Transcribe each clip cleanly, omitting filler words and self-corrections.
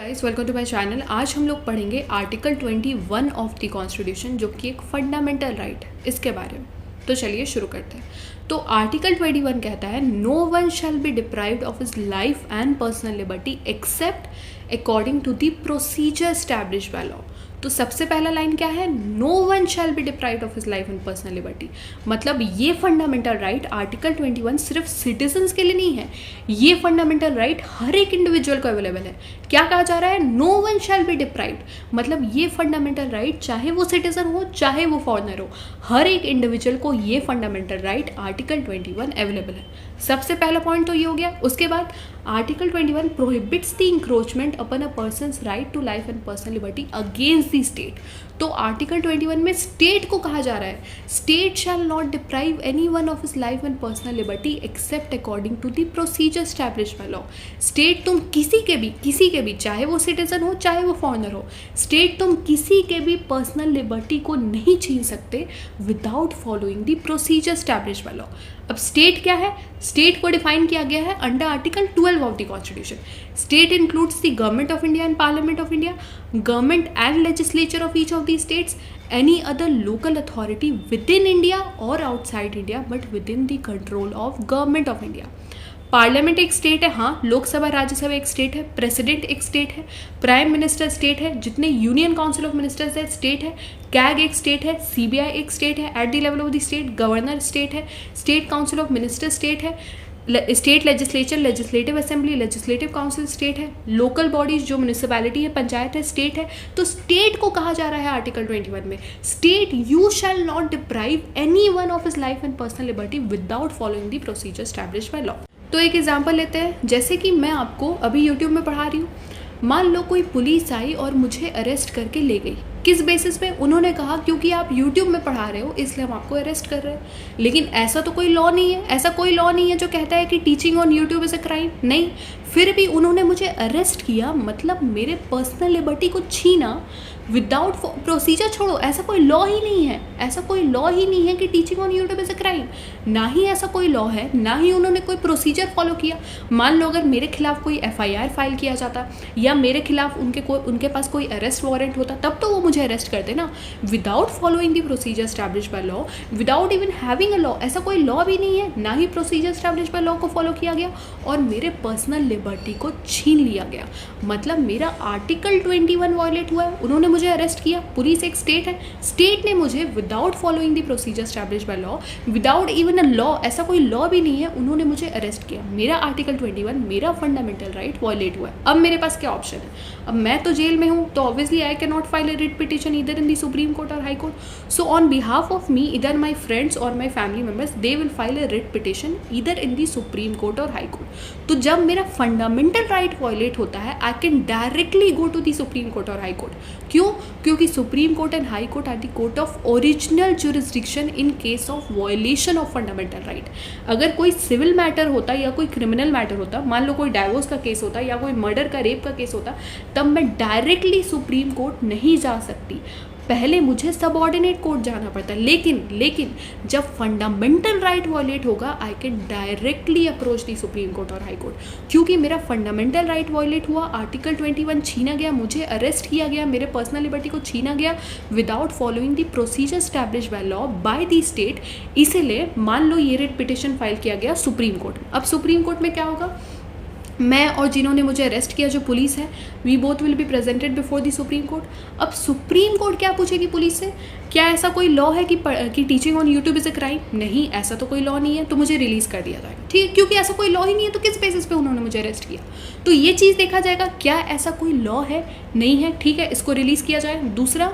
Guys, welcome to my channel. आज हम लोग पढ़ेंगे आर्टिकल 21 ऑफ द कॉन्स्टिट्यूशन, जो कि एक फंडामेंटल राइट है, इसके बारे में। तो चलिए शुरू करते हैं। तो आर्टिकल 21 कहता है, no one shall be deprived of his life and personal liberty except according to the procedure established by law. तो सबसे पहला लाइन क्या है? No one shall be deprived of his life and personal liberty. मतलब ये fundamental right article 21 सिर्फ citizens के लिए नहीं है, ये फंडामेंटल राइट हर एक इंडिविजुअल को अवेलेबल है। क्या कहा जा रहा है? No one shall be deprived. मतलब ये फंडामेंटल राइट चाहे वो सिटीजन हो चाहे वो फॉरेनर हो, हर एक इंडिविजुअल को ये फंडामेंटल राइट आर्टिकल 21 अवेलेबल है। सबसे पहला पॉइंट तो ये हो गया। उसके बाद article 21 prohibits the encroachment upon a person's right to life and personal liberty against the state. तो आर्टिकल 21 में स्टेट को कहा जा रहा है, state shall not deprive any one of his life and personal liberty except according to the procedure established by law. State तुम किसी के भी चाहे वो सिटीजन हो चाहे वो फॉरेनर हो, स्टेट तुम किसी के भी पर्सनल लिबर्टी को नहीं छीन सकते without following the procedure established by law. अब स्टेट क्या है? स्टेट को डिफाइन किया गया है under article 12 of the constitution. State includes the government of India and parliament of India, government and legislature of each of the states, any other local authority within India or outside India but within the control of government of India। Parliament एक state है, हाँ, लोकसभा राज्यसभा एक state है, president एक state है, prime minister state है, जितने union council of ministers है स्टेट है, कैग एक स्टेट है, सीबीआई एक स्टेट है at the level of the state, governor state है, state council of minister state है, state legislature legislative assembly legislative council state है, लोकल बॉडीज जो म्यूनिसिपैलिटी है पंचायत है स्टेट है। तो स्टेट को कहा जा रहा है आर्टिकल 21 में, state you shall not deprive any one of his life and personal liberty without following the procedure established by law. तो एक एग्जांपल लेते हैं, जैसे कि मैं आपको अभी यूट्यूब में पढ़ा रही हूँ, मान लो कोई पुलिस आई और मुझे अरेस्ट करके ले गई। किस बेसिस पे? उन्होंने कहा क्योंकि आप YouTube में पढ़ा रहे हो इसलिए हम आपको अरेस्ट कर रहे हैं। लेकिन ऐसा तो कोई लॉ नहीं है, ऐसा कोई लॉ नहीं है जो कहता है कि teaching on YouTube is a crime. नहीं, फिर भी उन्होंने मुझे अरेस्ट किया, मतलब मेरे पर्सनल लिबर्टी को छीना विदाउट प्रोसीजर। छोड़ो, ऐसा कोई लॉ ही नहीं है, ऐसा कोई लॉ ही नहीं है कि teaching on YouTube is a crime. ना ही ऐसा कोई लॉ है, ना ही उन्होंने कोई प्रोसीजर फॉलो किया। मान लो अगर मेरे खिलाफ कोई FIR फाइल किया जाता या मेरे खिलाफ उनके पास कोई अरेस्ट वारंट होता, तब तो वो मुझे अरेस्ट करते ना, without following the procedure established by law, without even having a law. ऐसा कोई लॉ भी नहीं है, ना ही प्रोसीजर एस्टैब्लिश्ड बाय लॉ को फॉलो किया गया और मेरे पर्सनल लिबर्टी को छीन लिया गया। मतलब मेरा आर्टिकल 21 वायलेट हुआ है। उन्होंने मुझे अरेस्ट किया, पुलिस एक स्टेट है, स्टेट ने मुझे without following the procedure established by law, without even a law, ऐसा कोई लॉ भी नहीं है, उन्होंने मुझे अरेस्ट किया। मेरा आर्टिकल 21, मेरा फंडामेंटल राइट वायलेट हुआ है। अब मेरे पास क्या ऑप्शन है? अब मैं तो जेल में हूँ, तो obviously I can not file a writ petition either in the supreme court और high court. So on behalf of me, either my friends और my family members, they will file a writ petition either in the supreme court और high court. तो जब मेरा fundamental right violate होता है, I can directly go to the supreme court और high court. क्यों? क्योंकि supreme court and high court are the court of original jurisdiction in case of violation of fundamental right. अगर कोई civil matter होता या कोई क्रिमिनल मैटर होता, मान लो कोई डाइवोर्स का केस होता या कोई मर्डर का, रेप का केस होता, तब मैं डायरेक्टली सुप्रीम कोर्ट नहीं जा सकती, पहले मुझे सबऑर्डिनेट कोर्ट जाना पड़ता है। लेकिन जब फंडामेंटल राइट वायलेट होगा, आई can directly approach the supreme court और हाई कोर्ट। क्योंकि मेरा फंडामेंटल राइट वायलेट हुआ, आर्टिकल 21 छीना गया, मुझे अरेस्ट किया गया, मेरे पर्सनल लिबर्टी को छीना गया without following the procedure established by law by the state. इसीलिए मान लो ये रिट पिटिशन फाइल किया गया सुप्रीम कोर्ट में। अब सुप्रीम कोर्ट में क्या होगा? मैं और जिन्होंने मुझे अरेस्ट किया जो पुलिस है, we both will be presented before the supreme court. अब सुप्रीम कोर्ट क्या पूछेगी पुलिस से? क्या ऐसा कोई लॉ है कि teaching on YouTube is a crime? नहीं, ऐसा तो कोई लॉ नहीं है, तो मुझे रिलीज़ कर दिया जाएगा। ठीक है, क्योंकि ऐसा कोई लॉ ही नहीं है, तो किस बेसिस पे उन्होंने मुझे अरेस्ट किया? तो ये चीज़ देखा जाएगा, क्या ऐसा कोई लॉ है? नहीं है, ठीक है, इसको रिलीज़ किया जाए। दूसरा,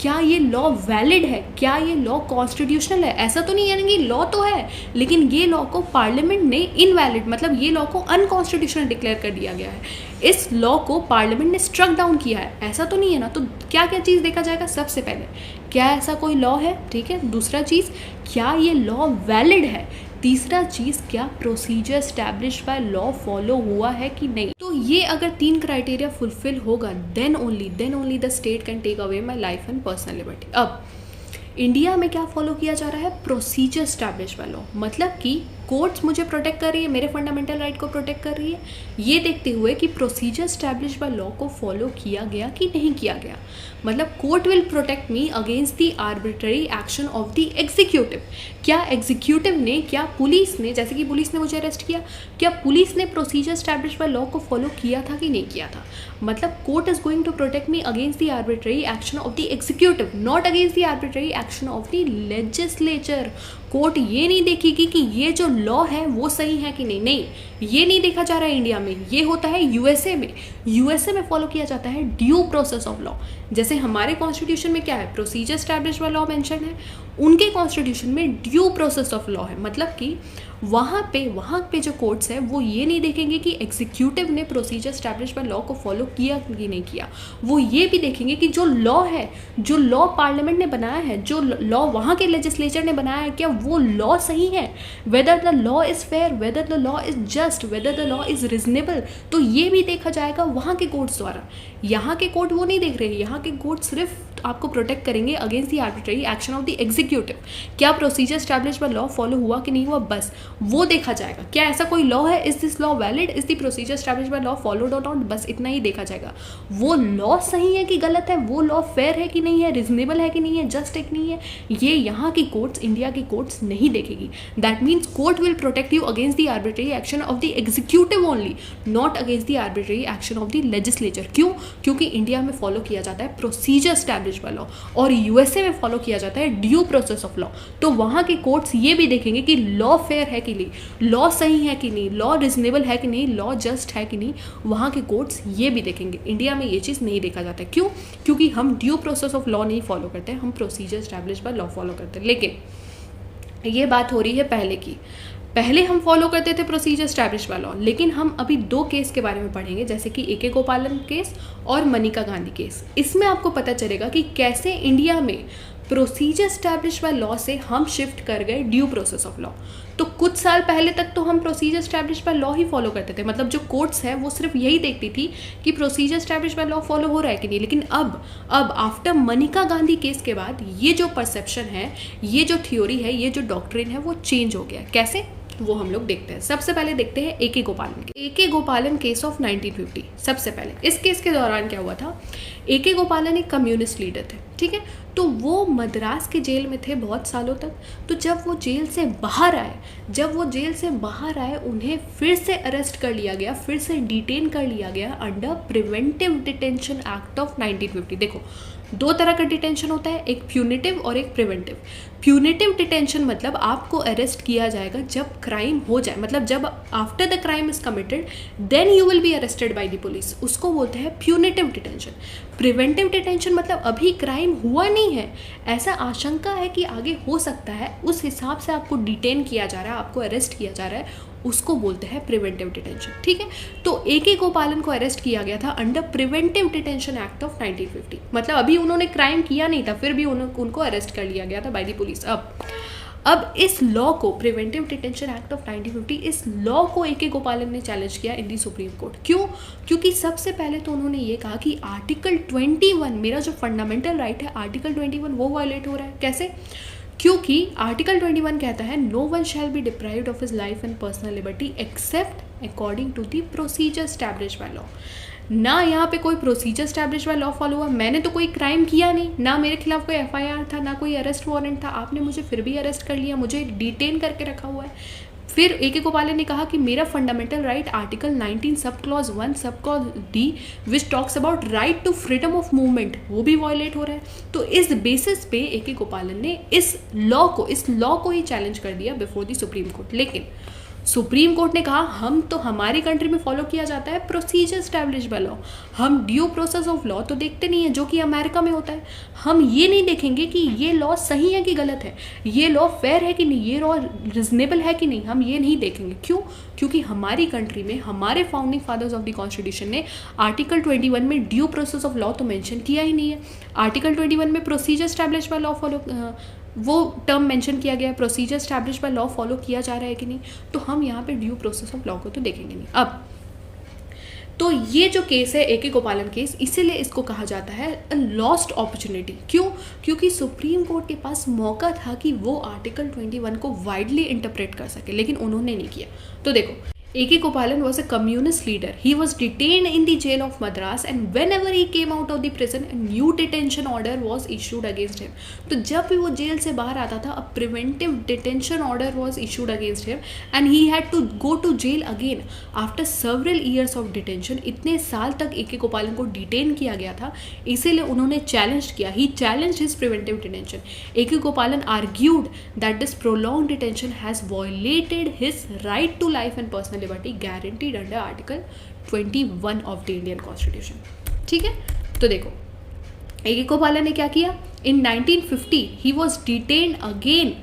क्या ये लॉ वैलिड है? क्या ये लॉ कॉन्स्टिट्यूशनल है? ऐसा तो नहीं है कि लॉ तो है, लेकिन ये लॉ को पार्लियामेंट ने इनवैलिड, मतलब ये लॉ को अनकॉन्स्टिट्यूशनल डिक्लेयर कर दिया गया है, इस लॉ को पार्लियामेंट ने स्ट्रक डाउन किया है, ऐसा तो नहीं है ना। तो क्या क्या चीज़ देखा जाएगा? सबसे पहले, क्या ऐसा कोई लॉ है? ठीक है। दूसरा चीज़, क्या ये लॉ वैलिड है? तीसरा चीज़, क्या procedure established by law follow हुआ है कि नहीं। तो ये अगर 3 क्राइटेरिया फुलफिल होगा, then only the state can take away my life and personal liberty. अब इंडिया में क्या फॉलो किया जा रहा है? Procedure established by law. मतलब कि कोर्ट्स मुझे प्रोटेक्ट कर रही है, मेरे फंडामेंटल राइट को प्रोटेक्ट कर रही है, ये देखते हुए कि प्रोसीजर स्टैब्लिश बाय लॉ को फॉलो किया गया कि नहीं किया गया। मतलब court will protect me against the arbitrary action of the executive. क्या एग्जीक्यूटिव ने, क्या पुलिस ने, जैसे कि पुलिस ने मुझे अरेस्ट किया, क्या पुलिस ने प्रोसीजर स्टैब्लिश बाय लॉ को फॉलो किया था कि नहीं किया था। मतलब court is going to protect me against the arbitrary action of the executive, not against the arbitrary action of the legislature. Court ये नहीं देखेगी कि ये जो लॉ है वो सही है कि नहीं, ये नहीं देखा जा रहा है इंडिया में, ये होता है यूएसए में। यूएसए में फॉलो किया जाता है ड्यू प्रोसेस ऑफ लॉ। जैसे हमारे कॉन्स्टिट्यूशन में क्या है, procedure establish by law mention है, उनके कॉन्स्टिट्यूशन में ड्यू प्रोसेस ऑफ लॉ है। मतलब कि वहाँ पे जो कोर्ट्स है वो ये नहीं देखेंगे कि एग्जीक्यूटिव ने प्रोसीजर स्टैब्लिश बाय लॉ को फॉलो किया कि नहीं किया, वो ये भी देखेंगे कि जो लॉ है, जो लॉ पार्लियामेंट ने बनाया है, जो लॉ वहाँ के लेजिस्लेचर ने बनाया है, क्या वो लॉ सही है, whether the law is fair, whether the law is just, whether the law is reasonable. तो ये भी देखा जाएगा वहाँ के कोर्ट्स द्वारा। यहाँ के कोर्ट वो नहीं देख रहे हैं, यहाँ के कोर्ट सिर्फ आपको प्रोटेक्ट करेंगे against the arbitrary action of the executive. क्या procedure establish by law follow हुआ कि नहीं हुआ, बस वो देखा जाएगा। क्या ऐसा कोई लॉ है, is this law valid, is the procedure establish by law followed और नॉट, बस इतना ही देखा जाएगा। वो लॉ सही है कि गलत है, वो लॉ फेयर है कि नहीं है, रिजनेबल है कि नहीं है, जस्ट है कि नहीं है, ये यहाँ की कोर्ट्स, इंडिया की कोर्ट्स नहीं देखेगी। That means court will protect you against the arbitrary action of the executive only, not against the arbitrary action of the legislature. क्यों? क्योंकि इंडिया में फॉलो किया जाता है प्रोसीजर स्टैब्लिश बाय लॉ और यूएसए में फॉलो किया जाता है ड्यू प्रोसेस ऑफ लॉ। तो वहाँ के कोर्ट्स ये भी देखेंगे कि लॉ फेयर है कि नहीं, लॉ सही है कि नहीं, लॉ रिजनेबल है कि नहीं, लॉ जस्ट है कि नहीं, वहाँ के कोर्ट्स ये भी देखेंगे। इंडिया में ये चीज़ नहीं देखा जाता है। क्यों? क्योंकि हम ड्यू प्रोसेस ऑफ लॉ नहीं फॉलो करते, हम procedure establish by law follow करते हैं। लेकिन ये बात हो रही है पहले की, पहले हम फॉलो करते थे प्रोसीजर स्टैब्लिश बाय लॉ, लेकिन हम अभी दो केस के बारे में पढ़ेंगे, जैसे कि ए.के. गोपालन केस और मनिका गांधी केस। इसमें आपको पता चलेगा कि कैसे इंडिया में प्रोसीजर स्टैब्लिश बाय लॉ से हम शिफ्ट कर गए ड्यू प्रोसेस ऑफ लॉ। तो कुछ साल पहले तक तो हम procedure establish by law he follow करते थे, मतलब जो कोर्ट्स है वो सिर्फ यही देखती थी कि procedure establish by law follow हो रहा है कि नहीं। लेकिन अब आफ्टर मनिका गांधी केस के बाद ये जो परसेप्शन है, ये जो थ्योरी है, ये जो डॉक्ट्रिन है, वो चेंज हो गया। कैसे, वो हम लोग देखते हैं। सबसे पहले देखते हैं ए.के. गोपालन केस ऑफ 1950। सबसे पहले इस केस के दौरान क्या हुआ था, ए.के. गोपालन एक कम्युनिस्ट लीडर थे, ठीक है। तो वो मद्रास के जेल में थे बहुत सालों तक। तो जब वो जेल से बाहर आए, उन्हें फिर से अरेस्ट कर लिया गया, फिर से डिटेन कर लिया गया under preventive detention act of 1950। देखो, दो तरह का डिटेंशन होता है, एक प्यूनिटिव और एक प्रिवेंटिव। प्यूनिटिव डिटेंशन मतलब आपको अरेस्ट किया जाएगा जब क्राइम हो जाए, मतलब जब after the crime is committed then you will be arrested by the police, उसको बोलते हैं प्यूनिटिव डिटेंशन। प्रिवेंटिव डिटेंशन मतलब अभी क्राइम हुआ नहीं है, ऐसा आशंका है कि आगे हो सकता है, उस हिसाब से आपको डिटेन किया जा रहा है, आपको अरेस्ट किया जा रहा है, उसको बोलते हैं प्रिवेंटिव डिटेंशन, ठीक है। तो ए.के. गोपालन को अरेस्ट किया गया था under preventive detention act of 1950। मतलब अभी उन्होंने क्राइम किया नहीं था, फिर भी उनको अरेस्ट कर लिया गया था बाय द पुलिस। अब इस लॉ को, प्रिवेंटिव डिटेंशन एक्ट ऑफ 1950, इस लॉ को ए.के. गोपालन ने चैलेंज किया इन दी सुप्रीम कोर्ट। क्यों? क्योंकि सबसे पहले तो उन्होंने ये कहा कि आर्टिकल 21, मेरा जो फंडामेंटल राइट है आर्टिकल 21, वो वायलेट हो रहा है। कैसे? क्योंकि आर्टिकल 21 कहता है no one shall be deprived of his life and personal liberty except according to the procedure establish by law. ना यहाँ पे कोई procedure establish by law follow हुआ, मैंने तो कोई क्राइम किया नहीं, ना मेरे खिलाफ कोई एफआईआर था, ना कोई अरेस्ट वारंट था, आपने मुझे फिर भी अरेस्ट कर लिया, मुझे डिटेन करके रखा हुआ है। फिर ए.के. गोपालन ने कहा कि मेरा fundamental right article 19 sub clause 1 sub clause D which talks about right to freedom of movement, वो भी वायलेट हो रहा है। तो इस बेसिस पे ए.के. गोपालन ने इस लॉ को ही चैलेंज कर दिया बिफोर द सुप्रीम कोर्ट। लेकिन सुप्रीम कोर्ट ने कहा हम तो, हमारी कंट्री में फॉलो किया जाता है प्रोसीजर स्टैब्लिश बाय लॉ, हम ड्यू प्रोसेस ऑफ लॉ तो देखते नहीं है जो कि अमेरिका में होता है। हम ये नहीं देखेंगे कि ये लॉ सही है कि गलत है, ये लॉ फेयर है कि नहीं, ये लॉ रिजनेबल है कि नहीं, हम ये नहीं देखेंगे। क्यों? क्योंकि हमारी कंट्री में हमारे founding fathers of the constitution ने आर्टिकल 21 में ड्यू प्रोसेस ऑफ लॉ तो मेंशन किया ही नहीं है। आर्टिकल 21 में प्रोसीजर स्टैब्लिश बाय लॉ वो टर्म मेंशन किया गया है, procedure establish by law follow किया जा रहा है कि नहीं, तो हम यहाँ पे ड्यू प्रोसेस ऑफ लॉ को तो देखेंगे नहीं। अब तो ये जो केस है ए के गोपालन केस, इसीलिए इसको कहा जाता है अ लॉस्ट अपॉर्चुनिटी। क्यों? क्योंकि सुप्रीम कोर्ट के पास मौका था कि वो आर्टिकल 21 को वाइडली इंटरप्रेट कर सके, लेकिन उन्होंने नहीं किया। तो देखो, A.K. Gopalan was a communist leader. He was detained in the jail of Madras, and whenever he came out of the prison, a new detention order was issued against him. तो जब भी वो जेल से बाहर आता था, a preventive detention order was issued against him, and he had to go to jail again after several years of detention. इतने साल तक A.K. Gopalan को डिटेन किया गया था, इसीलिए उन्होंने चैलेंज किया. He challenged his preventive detention. A.K. Gopalan argued that this prolonged detention has violated his right to life and personal liberty guaranteed under Article 21 of the Indian Constitution. ठीक है, तो देखो A.K. Gopalan ने क्या किया. In 1950 he was detained again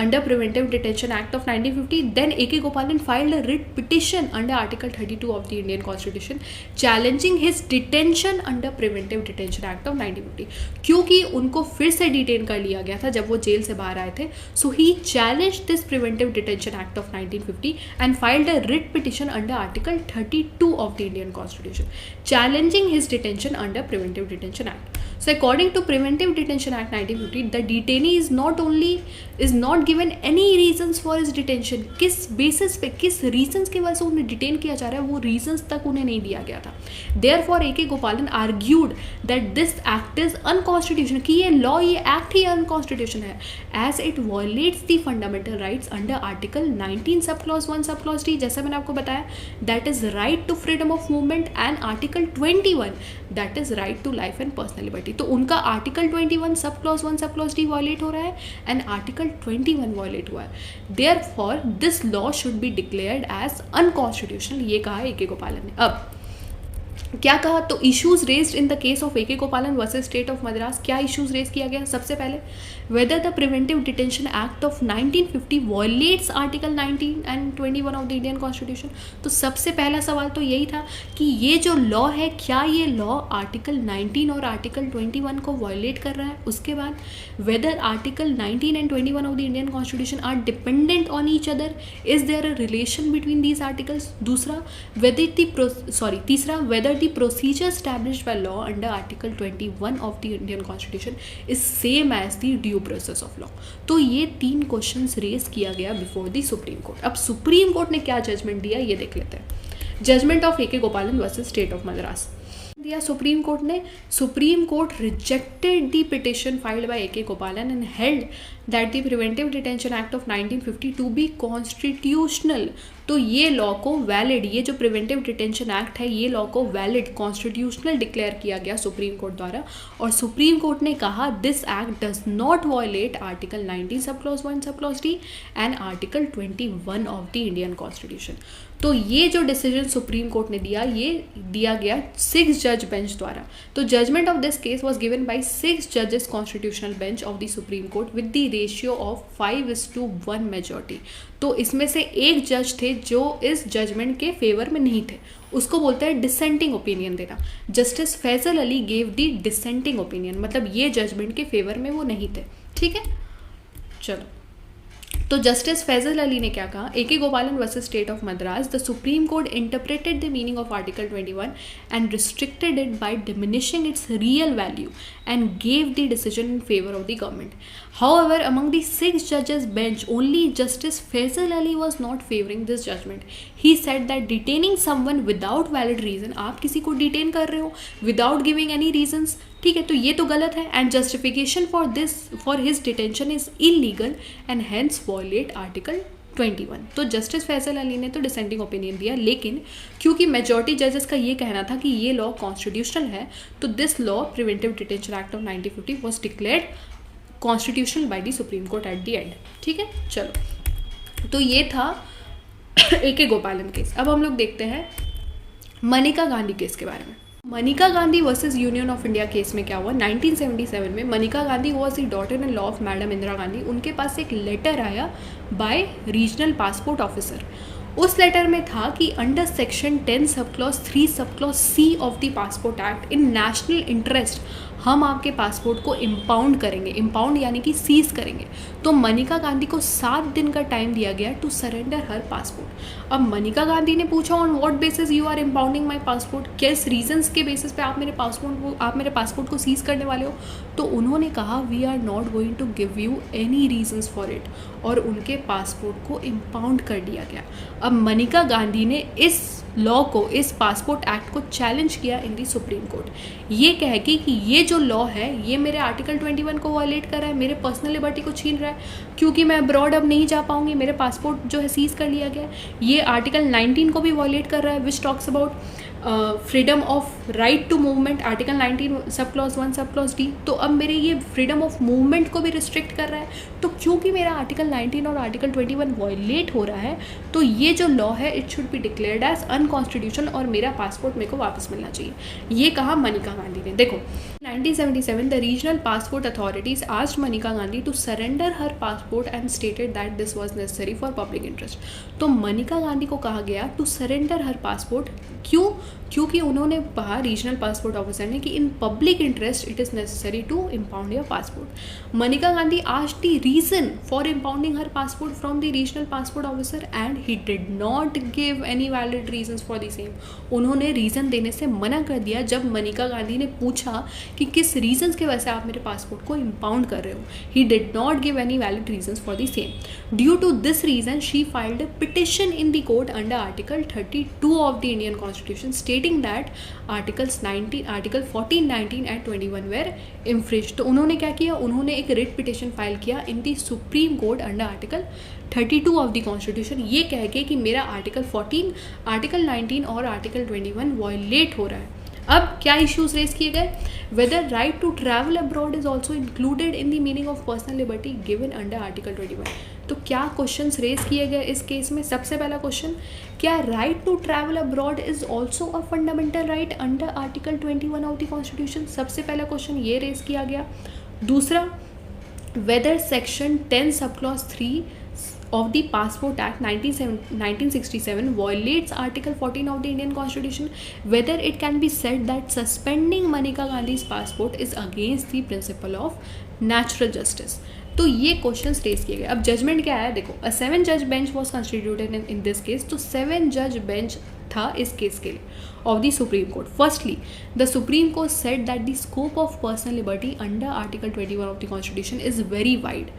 under Preventive Detention Act of 1950. Then A.K. Gopalan filed a writ petition under Article 32 of the Indian Constitution challenging his detention under Preventive Detention Act of 1950. क्योंकि उनको फिर से detain कर लिया गया था जब वो जेल से बाहर आए थे. So he challenged this Preventive Detention Act of 1950 and filed a writ petition under Article 32 of the Indian Constitution challenging his detention under Preventive Detention Act. So according to Preventive Detention Act 1950, the detainee is not given any reasons for his detention. किस basis पे, किस reasons की वजह से उन्हें detain किया जा रहा है, वो रीजंस तक उन्हें नहीं दिया गया था. Therefore A.K. Gopalan argued that this act is unconstitutional, कि ये लॉ, ये एक्ट ही अनकॉन्स्टिट्यूशन है, as it violates the fundamental rights under Article 19 subclause 1 subclause D, जैसा मैंने आपको बताया, that is right to freedom of movement, and Article 21 that is right to life and personal liberty. तो उनका आर्टिकल 21 सब clause 1 sub clause D violet हो रहा है एंड आर्टिकल 21 वायलेट हुआ है. Therefore this law should be declared as unconstitutional, ये कहा A.K. गोपालन ने. अब क्या कहा, तो issues raised in the case of A.K. Gopalan versus state of Madras. क्या इश्यूज रेज किया गया? सबसे पहले, whether the preventive detention act of 1950 violets article 19 and 21 of the Indian constitution. तो सबसे पहला सवाल तो यही था कि ये जो लॉ है, क्या ये लॉ आर्टिकल 19 और आर्टिकल 21 को वायलेट कर रहा है. उसके बाद, whether article 19 and 21 of the Indian constitution are dependent on each other, is there a relation between these articles. दूसरा, तीसरा, whether the procedure established by law under Article 21 of the Indian Constitution is same as the due process of law. तो ये 3 questions raise किया गया before the supreme court. अब supreme court ने क्या judgement दिया ये देख लेते हैं. Judgement of A.K. Gopalan versus state of Madras दिया सुप्रीम कोर्ट ने. Supreme court rejected the petition filed by A.K. Gopalan and held that the preventive detention act of 1950 to be constitutional. तो ये लॉ को वैलिड, ये जो प्रिवेंटिव डिटेंशन एक्ट है, ये law को वैलिड कॉन्स्टिट्यूशनल डिक्लेयर किया गया सुप्रीम कोर्ट द्वारा. और सुप्रीम कोर्ट ने कहा this act does not violate article 19 sub clause 1 sub clause D and article 21 of the Indian constitution. तो ये जो डिसीजन सुप्रीम कोर्ट ने दिया, ये दिया गया 6 जज बेंच द्वारा. तो judgement of this case was given by 6 जजेस constitutional bench of the supreme court with the ratio of 5:1 majority. तो इसमें से एक जज थे जो इस जजमेंट के फेवर में नहीं थे, उसको बोलते हैं डिसेंटिंग ओपिनियन देना. जस्टिस फैजल अली गेव दी डिसेंटिंग ओपिनियन, मतलब ये जजमेंट के फेवर में वो नहीं थे. ठीक है, चलो. तो जस्टिस फैजल अली ने क्या कहा, A.K. Gopalan versus state of Madras, the supreme court interpreted the meaning of article 21 and restricted it by diminishing it's real value and gave the decision in favor of the government. However, among the 6 judges bench, only Justice Faisal Ali was not favoring this judgment. He said that detaining someone without valid reason, आप किसी को detain कर रहे हो without giving any reasons, ठीक है, तो ये तो गलत है. And justification for his detention is illegal and hence violate Article 21. तो जस्टिस फैसल अली ने तो डिसेंटिंग ओपिनियन दिया, लेकिन क्योंकि मेजॉरिटी जजेस का ये कहना था कि ये लॉ कॉन्स्टिट्यूशनल है, तो this law preventive detention act of 1950 was declared constitutional by the supreme court at the end. ठीक है, चलो. तो ये था A.K. गोपालन केस. अब हम लोग देखते हैं मनिका गांधी केस के बारे में. Manika Gandhi versus union of India case में क्या हुआ, 1977 में Manika Gandhi was the daughter in law of madam Indira Gandhi. उनके पास एक लेटर आया बाय रीजनल पासपोर्ट ऑफिसर. उस लेटर में था कि under section 10 sub clause 3 sub clause C of the passport act in national interest हम आपके पासपोर्ट को इम्पाउंड करेंगे, इम्पाउंड यानी कि सीज करेंगे। तो मनिका गांधी को 7 दिन का टाइम दिया गया टू सरेंडर हर पासपोर्ट। अब मनिका गांधी ने पूछा on what basis you are impounding my passport, किस रीजंस के बेसिस पे आप मेरे पासपोर्ट को सीज करने वाले हो। तो उन्होंने कहा we are not going to give you any reasons for it, और उनके पासपोर्ट को इम्पाउंड कर दिया गया। अब मनिका गांधी ने इस लॉ को, इस पासपोर्ट एक्ट को चैलेंज किया इन दी सुप्रीम कोर्ट, ये कह के कि ये जो लॉ है ये मेरे आर्टिकल 21 को वायलेट कर रहा है, मेरे पर्सनल लिबर्टी को छीन रहा है, क्योंकि मैं अब्रॉड अब नहीं जा पाऊंगी, मेरे पासपोर्ट जो है सीज कर लिया गया है। ये आर्टिकल 19 को भी वायलेट कर रहा है which talks about freedom of right to movement, article 19 sub clause 1 sub clause D. तो अब मेरे ये फ्रीडम ऑफ मूवमेंट को भी रिस्ट्रिक्ट कर रहा है। तो क्योंकि मेरा आर्टिकल 19 और आर्टिकल 21 वायलेट हो रहा है, तो ये जो लॉ है it should be declared as unconstitutional और मेरा पासपोर्ट मेरे को वापस मिलना चाहिए, ये कहा मनिका गांधी ने। देखो 1977 the regional passport authorities asked Maneka Gandhi to surrender her passport and stated that this was necessary for public interest. तो मनिका गांधी को कहा गया टू सरेंडर हर पासपोर्ट, क्यों? क्योंकि उन्होंने कहा रीजनल पासपोर्ट ऑफिसर ने कि in public interest it is necessary to impound your passport. Manika Gandhi asked the reason for impounding her passport from the regional passport officer and he did not give any valid reasons for the same. उन्होंने reason देने से मना कर दिया जब मनिका गांधी ने पूछा कि किस रीजंस की वजह से आप मेरे पासपोर्ट को इम्पाउंड कर रहे हो। He did not give any valid reasons for the same. Due to this reason she filed a petition in the court under article 32 of the Indian constitution stating that articles 14, 19 and 21 were infringed। तो उन्होंने क्या किया, उन्होंने एक writ petition file किया in the supreme court under article 32 of the constitution, ये कह के कि मेरा आर्टिकल 14, आर्टिकल 19 और आर्टिकल 21 वायलेट हो रहा है। अब क्या इश्यूज रेज किए गए, whether right to travel abroad is also included in the meaning of personal liberty given under article 21। तो क्या क्वेश्चंस रेज किए गए इस केस में? सबसे पहला क्वेश्चन, क्या right to travel abroad is also a fundamental right under article 21 of the constitution? सबसे पहला क्वेश्चन ये रेज किया गया। दूसरा, weather section 10 sub clause 3 of the Passport Act 1967 violates Article 14 of the Indian Constitution, whether it can be said that suspending Manika Gandhi's passport is against the principle of natural justice। तो ये questions raise किए गए। अब judgement क्या है, देखो, a 7 जज bench was constituted in this case. तो 7 जज बेंच था इस केस के लिए of the supreme court. Firstly, the supreme court said that the scope of personal liberty under article 21 of the constitution is very wide.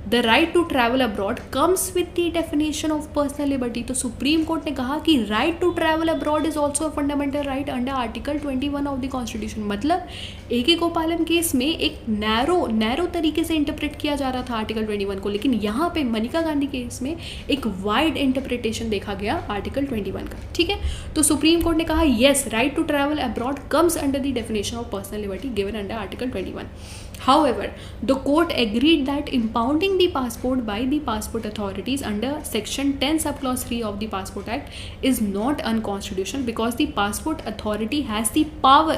The right to travel abroad comes with the definition of personal liberty. तो supreme court ने कहा कि right to travel abroad is also a fundamental right under article 21 of the constitution. मतलब AK गोपालन case में एक narrow तरीके से इंटरप्रेट किया जा रहा था आर्टिकल 21 को, लेकिन यहाँ पे मनिका गांधी केस में एक वाइड इंटरप्रिटेशन देखा गया आर्टिकल 21 का। ठीक है, तो सुप्रीम कोर्ट ने कहा yes, right to travel abroad comes under the definition of personal liberty given under article 21। However, the court agreed that impounding the passport by the passport authorities under section 10 subclause 3 of the Passport Act is not unconstitutional because the passport authority has the power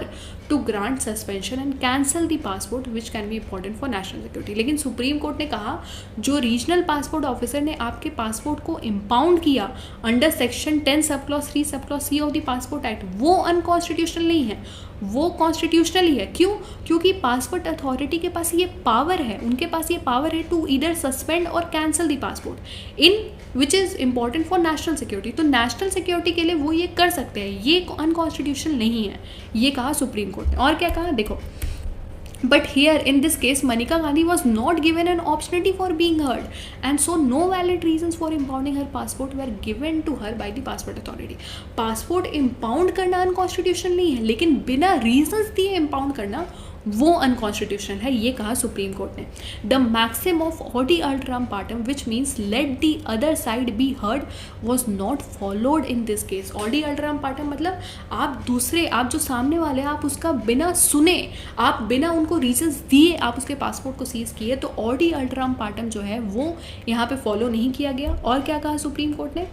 to grant suspension and cancel the passport which can be important for national security। लेकिन supreme court ने कहा जो regional passport officer ने आपके passport को impound किया under section 10 subclause 3 subclause C of the passport act, वो unconstitutional नहीं है, वो कॉन्स्टिट्यूशनल ही है। क्यों? क्योंकि पासपोर्ट अथॉरिटी के पास ये पावर है, उनके पास ये पावर है टू ईदर सस्पेंड और cancel the passport in which is important for national security. तो नेशनल सिक्योरिटी के लिए वो ये कर सकते हैं, ये अनकॉन्स्टिट्यूशनल नहीं है, ये कहा सुप्रीम कोर्ट ने। और क्या कहा, देखो, but here in this case Manika Gandhi was not given an opportunity for being heard and so no valid reasons for impounding her passport were given to her by the passport authority। Passport impound करना unconstitutional नहीं है, लेकिन बिना reasons दिए impound करना वो unconstitutional है, ये कहा सुप्रीम कोर्ट ने। The maxim of audi alteram partem which means let the other side be heard was not followed in this case. Audi alteram partem मतलब आप जो सामने वाले हैं आप उसका बिना सुने, आप बिना उनको रीजंस दिए आप उसके पासपोर्ट को सीज किए, तो ऑडी अल्ट्राम पार्टम जो है वो यहाँ पे फॉलो नहीं किया गया। और क्या कहा सुप्रीम कोर्ट ने,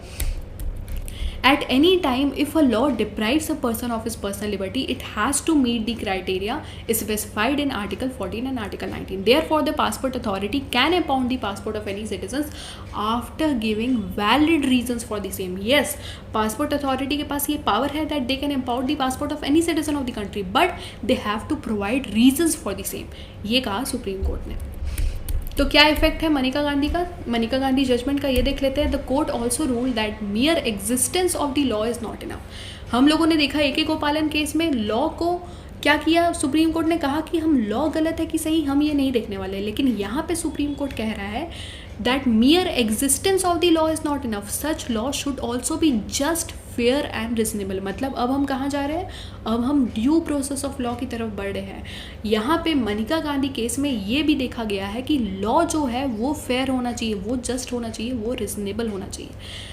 At any time, if a law deprives a person of his personal liberty, it has to meet the criteria specified in Article 14 and Article 19. Therefore, the passport authority can impound the passport of any citizens after giving valid reasons for the same. Yes, passport authority के पास ये power है that they can impound the passport of any citizen of the country, but they have to provide reasons for the same. ये कहा supreme court ने. तो क्या effect है मनिका गांधी का, मनिका गांधी जजमेंट का, ये देख लेते हैं. The court also rule that मियर existence of the law is not enough. हम लोगों ने देखा AK गोपालन केस में लॉ को क्या किया, सुप्रीम कोर्ट ने कहा कि हम लॉ गलत है कि सही हम ये नहीं देखने वाले, लेकिन यहाँ पे सुप्रीम कोर्ट कह रहा है that मियर existence of the law is not enough, such law should also be just fair and reasonable. मतलब अब हम कहाँ जा रहे हैं, अब हम ड्यू प्रोसेस ऑफ लॉ की तरफ बढ़ रहे हैं. यहाँ पे मनिका गांधी केस में ये भी देखा गया है कि लॉ जो है वो फेयर होना चाहिए, वो जस्ट होना चाहिए, वो रिजनेबल होना चाहिए.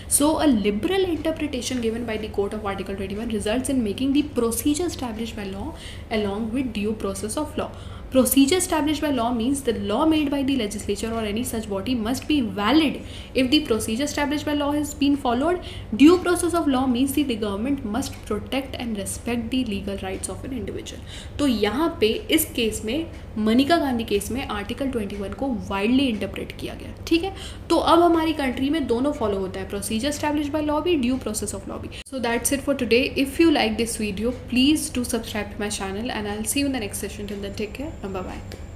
So a liberal interpretation given by the court of Article 21 results in making the procedure established by law along with due process of law. Procedure established by law means the law made by the legislature or any such body must be valid if the procedure established by law has been followed. Due process of law means the government must protect and respect the legal rights of an individual. तो यहाँ पे इस case में, Manika Gandhi case में, article 21 को widely interpret किया गया. ठीक है, तो अब हमारी कंट्री में दोनों फॉलो होता है, प्रोसीजर established by law भी, due process of law भी. So that's it for today. If you like this video, please do subscribe to my channel and I'll see you in the next session. Till then, take care and bye bye.